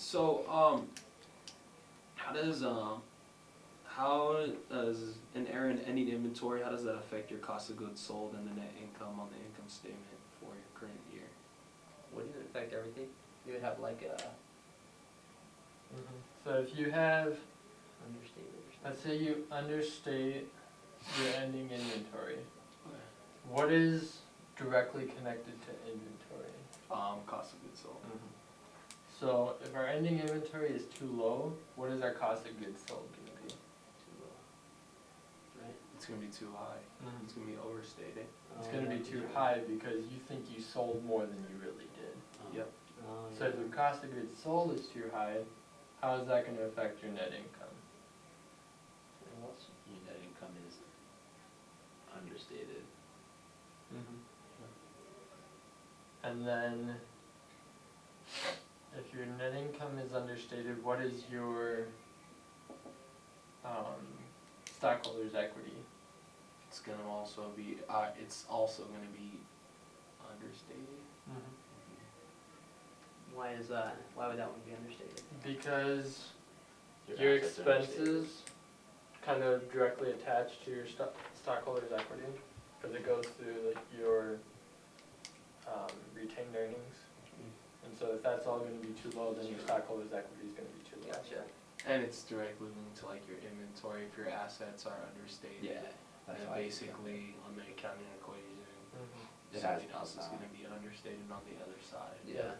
So, how does an error in ending inventory, how does that affect your cost of goods sold and the net income on the income statement for your current year? Wouldn't it affect everything? You would have like a So if you have, understatement or something. let's say you understate your ending inventory, what is directly connected to inventory? Cost of goods sold. So if our ending inventory is too low, what is our cost of goods sold gonna be? Too low. Right? It's gonna be too high. It's gonna be overstated. It's gonna be too high because you think you sold more than you really did. Yep. So if your cost of goods sold is too high, how is that gonna affect your net income? Your net income is understated. And then, if your net income is understated, what is your stockholders' equity? It's gonna also be, understated. Why is that? Why would that one be understated? Because your assets are understated. expenses kind of directly attach to your stockholders' equity, because it goes through like your retained earnings. And so if that's all gonna be too low, then your stockholders' equity is gonna be too low. Gotcha. And it's directly linked to like your inventory if your assets are understated. Yeah. And then basically on the accounting equation, It something has else is to gonna be understated on the other side. Yeah.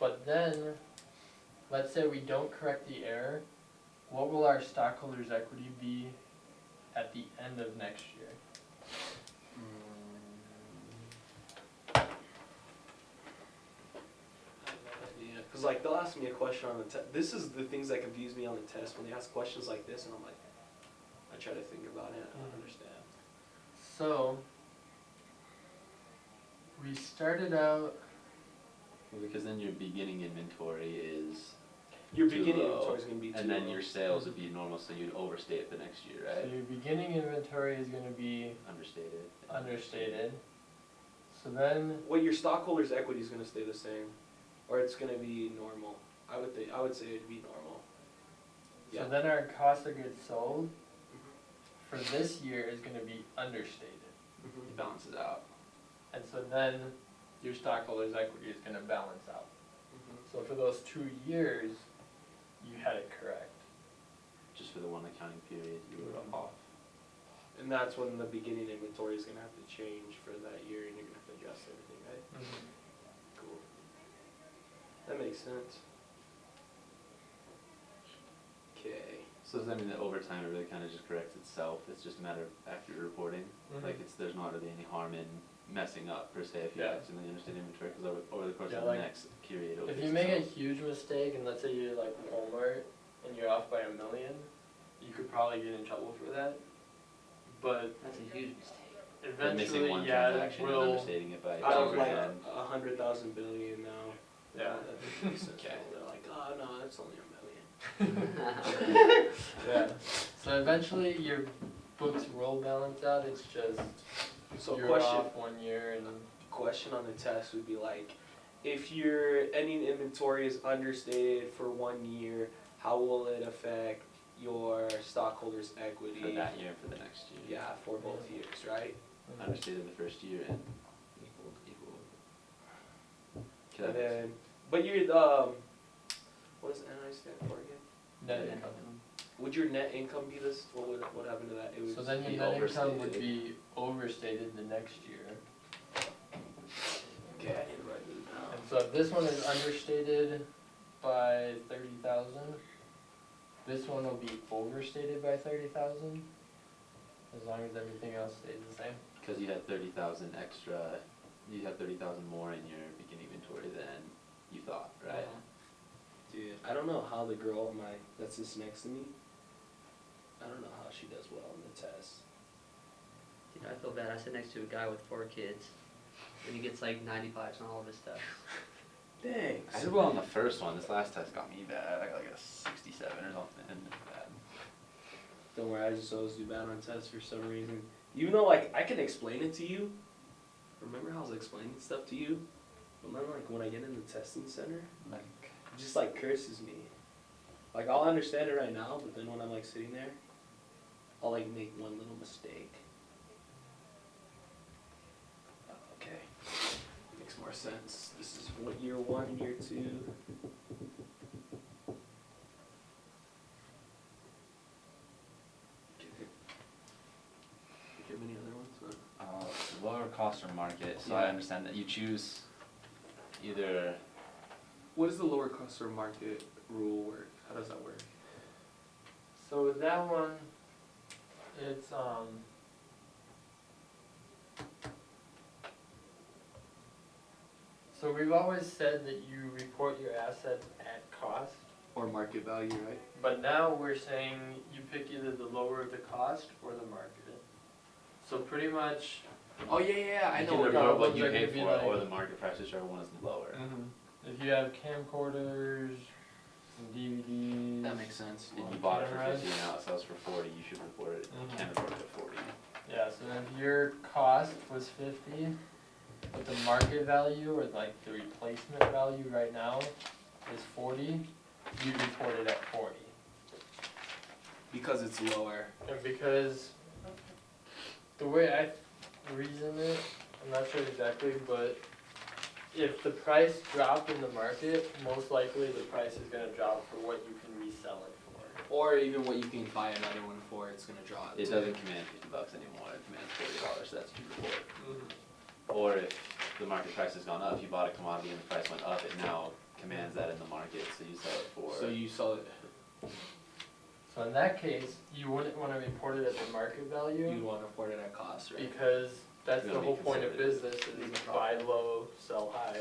But then, let's say we don't correct the error, what will our stockholders' equity be at the end of next year? Yeah, because like they'll ask me a question on the test. This is the things that confuse me on the test when they ask questions like this, and I'm like, I try to think about it. I don't understand. So, we started out, Well, because then your beginning inventory is Your too beginning low, inventory is gonna be too and then low. your sales would be normal, so you'd overstate it the next year, so right? your beginning inventory is gonna be Understated. understated. So then, Well, your stockholders' equity is gonna stay the same, or it's gonna be normal. I would say it'd be normal. Yeah. so then our cost of goods sold for this year is gonna be understated. It balances out. And so then your stockholders' equity is gonna balance out. So for those 2 years, you had it correct. Just for the one accounting period, you were off. And that's when the beginning inventory is gonna have to change for that year, and you're gonna have to adjust everything, right? Cool. That makes sense. Okay. So does that mean that over time it really kind of just corrects itself? It's just a matter of accurate reporting? Like there's not really any harm in messing up per se if you accidentally understand inventory, because over the course of the next period it'll If fix you make a itself. huge mistake, and let's say you're like Walmart, and you're off by $1 million, you could probably get in trouble for that. But That's a huge mistake. But missing eventually, one yeah, it transaction and will. understating it by Out of 10%. like 100,000 billion now. Yeah. That makes sense. Okay. They're like, oh no, that's only $1 million. Yeah. So eventually, your books will balance out. It's just So you're question off 1 year, and question on the test would be like, if your ending inventory is understated for 1 year, how will it affect your stockholders' equity? For that year and for the next year. Yeah, for both years, right? Understated the first year and equal. And then, but your what does NI stand for again? net Yeah. income. Would your net income be this? What happened to that? It would So then be your net income would overstated. be overstated the next year. Okay, I need to write this down. And so if this one is understated by 30,000, this one will be overstated by 30,000, as long as everything else stays the same. Because you had 30,000 extra, you had 30,000 more in your beginning inventory than you thought, right? Dude, I don't know how the girl that's just next to me, I don't know how she does well on the test. Dude, I feel bad. I sit next to a guy with 4 kids, and he gets like 95s on all of his stuff. Thanks. I did well on the first one. This last test got me bad. I got like a 67 or something. Bad. Don't worry, I just always do bad on tests for some reason. Even though like I can explain it to you. Remember how I was explaining stuff to you? But then like when I get in the testing center, Like just like curses me. Like I'll understand it right now, but then when I'm like sitting there, I'll like make one little mistake. Okay, makes more sense. This is what year 1, year 2. Do you have any other ones? Lower cost or market, so Yeah. I understand that you choose either, What does the lower cost or market rule work? How does that work? So with that one, it's so we've always said that you report your assets at cost, Or market value, right? but now we're saying you pick either the lower the cost or the market. So pretty much, Oh yeah, I you know can what report report what what you they're paid gonna be for it, or like. the market price, whichever one is lower. if you have camcorders, some DVDs. that makes sense. And you bought it for Cameras. 50 and now it sells for 40, you should report it, you can report it at 40. Yeah, so if your cost was 50, but the market value or like the replacement value right now is 40, you report it at 40. Because it's lower. And because the way I reason it, I'm not sure exactly, but if the price dropped in the market, most likely the price is gonna drop for what you can resell it for. Or even what you can buy another one for, it's gonna draw It doesn't command $50 anymore, it commands $40, that's what you report. Or if the market price has gone up, if you bought a commodity and the price went up, it now commands that in the market, so you sell it for. So you sell it, So in that case, you wouldn't wanna report it at the market value. you'd wanna report it at cost, right? Because that's You the gotta be whole point of conservative. business is buy low, sell high.